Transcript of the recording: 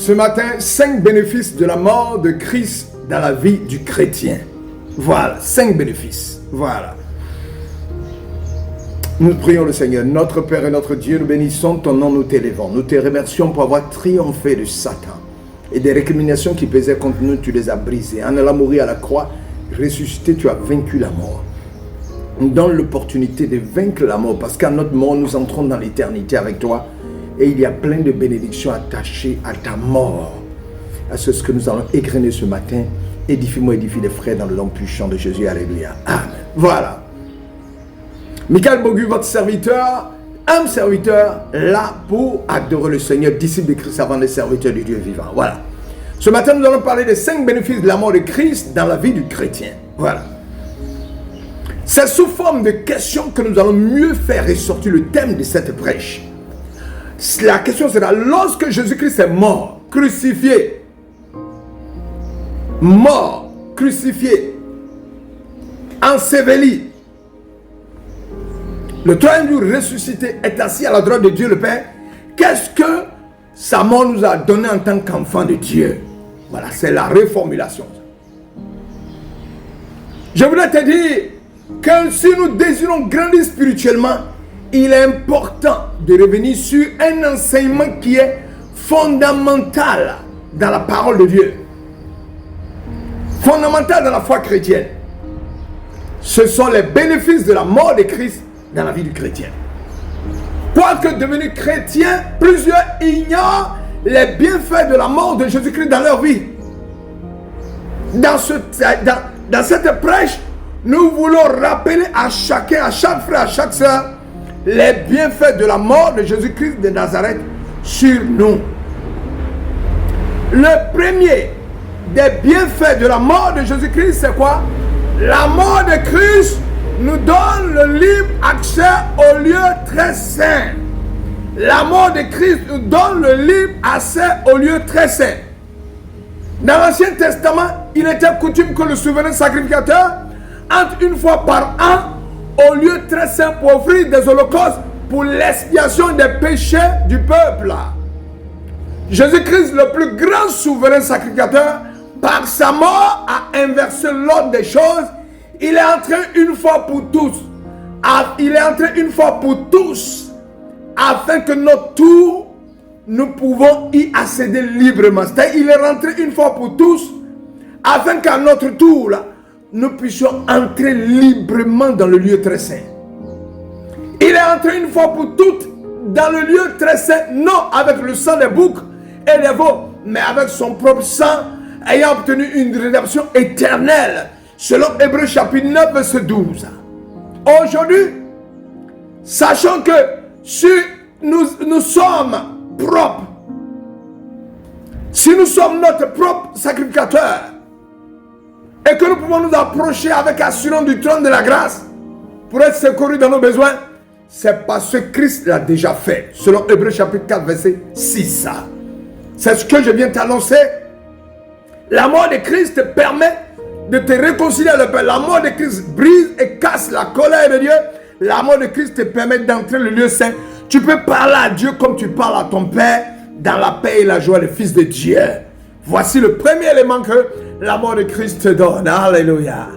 Ce matin, 5 bénéfices de la mort de Christ dans la vie du chrétien. Voilà, 5 bénéfices. Voilà. Nous prions le Seigneur, notre Père et notre Dieu, nous bénissons ton nom, nous t'élévons. Nous te remercions pour avoir triomphé de Satan. Et des récriminations qui pesaient contre nous, tu les as brisées. En allant mourir à la croix, ressuscité, tu as vaincu la mort. Nous donne l'opportunité de vaincre la mort, parce qu'à notre mort, nous entrons dans l'éternité avec toi. Et il y a plein de bénédictions attachées à ta mort. À ce que nous allons égrener ce matin. Édifie-moi, édifie les frères dans le nom puissant de Jésus. Alléluia. Amen. Voilà. Michael Bogu, votre serviteur, un serviteur là pour adorer le Seigneur, disciple de Christ avant les serviteurs du Dieu vivant. Voilà. Ce matin, nous allons parler des 5 bénéfices de la mort de Christ dans la vie du chrétien. Voilà. C'est sous forme de questions que nous allons mieux faire ressortir le thème de cette prêche. La question sera, lorsque Jésus-Christ est mort, crucifié, enseveli, le troisième jour ressuscité, est assis à la droite de Dieu le Père, qu'est-ce que sa mort nous a donné en tant qu'enfant de Dieu? Voilà, c'est la reformulation. Je voudrais te dire que si nous désirons grandir spirituellement, il est important de revenir sur un enseignement qui est fondamental dans la parole de Dieu. Fondamental dans la foi chrétienne. Ce sont les bénéfices de la mort de Christ dans la vie du chrétien. Quoique devenus chrétiens, plusieurs ignorent les bienfaits de la mort de Jésus-Christ dans leur vie. Dans cette prêche, nous voulons rappeler à chacun, à chaque frère, à chaque soeur, les bienfaits de la mort de Jésus-Christ de Nazareth sur nous. Le premier des bienfaits de la mort de Jésus-Christ, c'est quoi? La mort de Christ nous donne le libre accès au lieu très saint. La mort de Christ nous donne le libre accès au lieu très saint. Dans l'Ancien Testament, il était coutume que le souverain sacrificateur entre une fois par an au lieu très saint pour offrir des holocaustes pour l'expiation des péchés du peuple. Jésus-Christ, le plus grand souverain sacrificateur, par sa mort a inversé l'ordre des choses. Il est entré une fois pour tous. Il est entré une fois pour tous, afin que notre tour, nous pouvons y accéder librement. C'est-à-dire, il est rentré une fois pour tous, afin qu'à notre tour, là, nous puissions entrer librement dans le lieu très saint. Il est entré une fois pour toutes dans le lieu très saint, non avec le sang des boucs et des veaux, mais avec son propre sang, ayant obtenu une rédemption éternelle, selon Hébreux chapitre 9, verset 12. Aujourd'hui, sachant que si nous sommes propres, si nous sommes notre propre sacrificateur, et que nous pouvons nous approcher avec assurance du trône de la grâce pour être secourus dans nos besoins, c'est parce que Christ l'a déjà fait, selon Hébreux chapitre 4, verset 6. C'est ce que je viens t'annoncer. La mort de Christ te permet de te réconcilier à le Père. La mort de Christ brise et casse la colère de Dieu. La mort de Christ te permet d'entrer le lieu saint. Tu peux parler à Dieu comme tu parles à ton Père, dans la paix et la joie, le Fils de Dieu. Voici le premier élément que la mort de Christ te donne. Alléluia.